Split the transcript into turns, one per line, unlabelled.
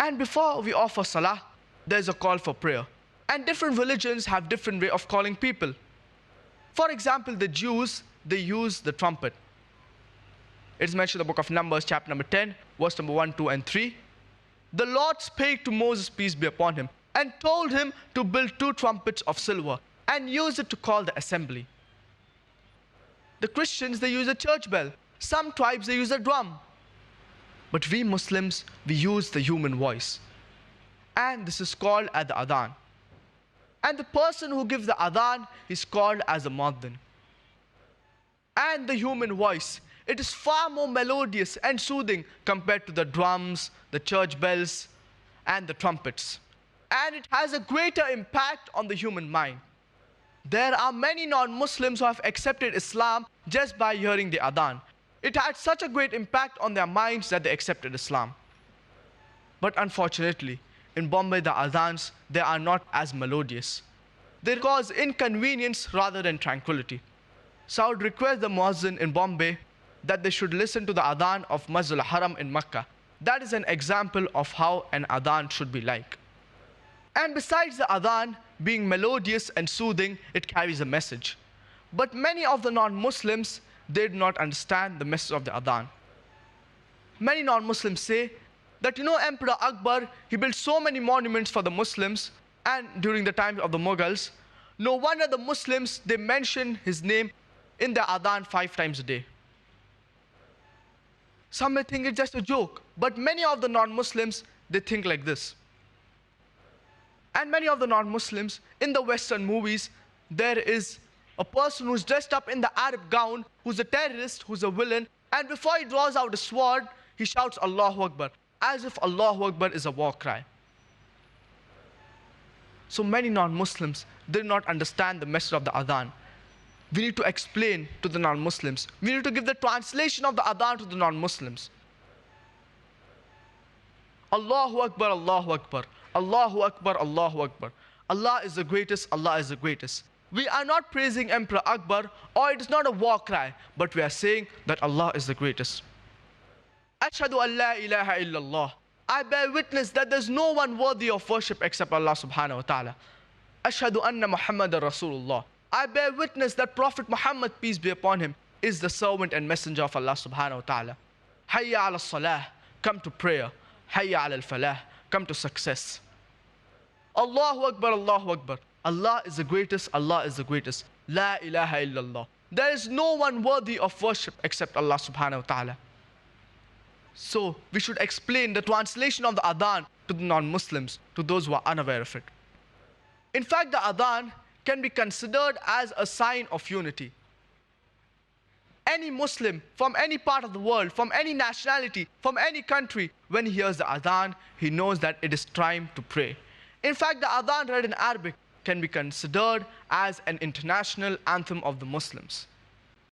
And before we offer salah, there's a call for prayer. And different religions have different way of calling people. For example, the Jews, they use the trumpet. It's mentioned in the book of Numbers, chapter number 10, verse number 1, 2, and 3. The Lord spake to Moses, peace be upon him, and told him to build 2 trumpets of silver and use it to call the assembly. The Christians, they use a church bell. Some tribes, they use a drum. But we Muslims, we use the human voice. And this is called as the Adhaan. And the person who gives the Adhaan is called as a Muaddin. And the human voice, it is far more melodious and soothing compared to the drums, the church bells, and the trumpets. And it has a greater impact on the human mind. There are many non-Muslims who have accepted Islam just by hearing the Adhaan. It had such a great impact on their minds that they accepted Islam. But unfortunately, in Bombay, the Adhans, they are not as melodious. They cause inconvenience rather than tranquility. So I would request the Muazzin in Bombay that they should listen to the Adhaan of Masjid al-Haram in Makkah. That is an example of how an Adhaan should be like. And besides the Adhaan being melodious and soothing, it carries a message. But many of the non-Muslims, they do not understand the message of the Adhaan. Many non-Muslims say that, Emperor Akbar, he built so many monuments for the Muslims, and during the time of the Mughals, no wonder the Muslims, they mention his name in the Adhaan 5 times a day. Some may think it's just a joke, but many of the non-Muslims, they think like this. And many of the non-Muslims, in the Western movies, there is a person who's dressed up in the Arab gown, who's a terrorist, who's a villain, and before he draws out a sword, he shouts Allahu Akbar, as if Allahu Akbar is a war cry. So many non-Muslims did not understand the message of the Adhaan. We need to explain to the non-Muslims. We need to give the translation of the Adhaan to the non-Muslims. Allahu Akbar, Allahu Akbar, Allahu Akbar, Allahu Akbar. Allah is the greatest, Allah is the greatest. We are not praising Emperor Akbar, or it is not a war cry, but we are saying that Allah is the greatest. Ashhadu an la ilaha illallah. I bear witness that there is no one worthy of worship except Allah subhanahu wa ta'ala. Ashhadu anna Muhammadan Rasulullah. I bear witness that Prophet Muhammad, peace be upon him, is the servant and messenger of Allah subhanahu wa ta'ala. Hayya ala salah, come to prayer. Hayya ala al-falah, come to success. Allahu Akbar, Allahu Akbar. Allah is the greatest, Allah is the greatest. La ilaha illallah. There is no one worthy of worship except Allah subhanahu wa ta'ala. So we should explain the translation of the Adhaan to the non-Muslims, to those who are unaware of it. In fact, the Adhaan can be considered as a sign of unity. Any Muslim from any part of the world, from any nationality, from any country, when he hears the Adhaan, he knows that it is time to pray. In fact, the Adhaan read in Arabic can be considered as an international anthem of the Muslims.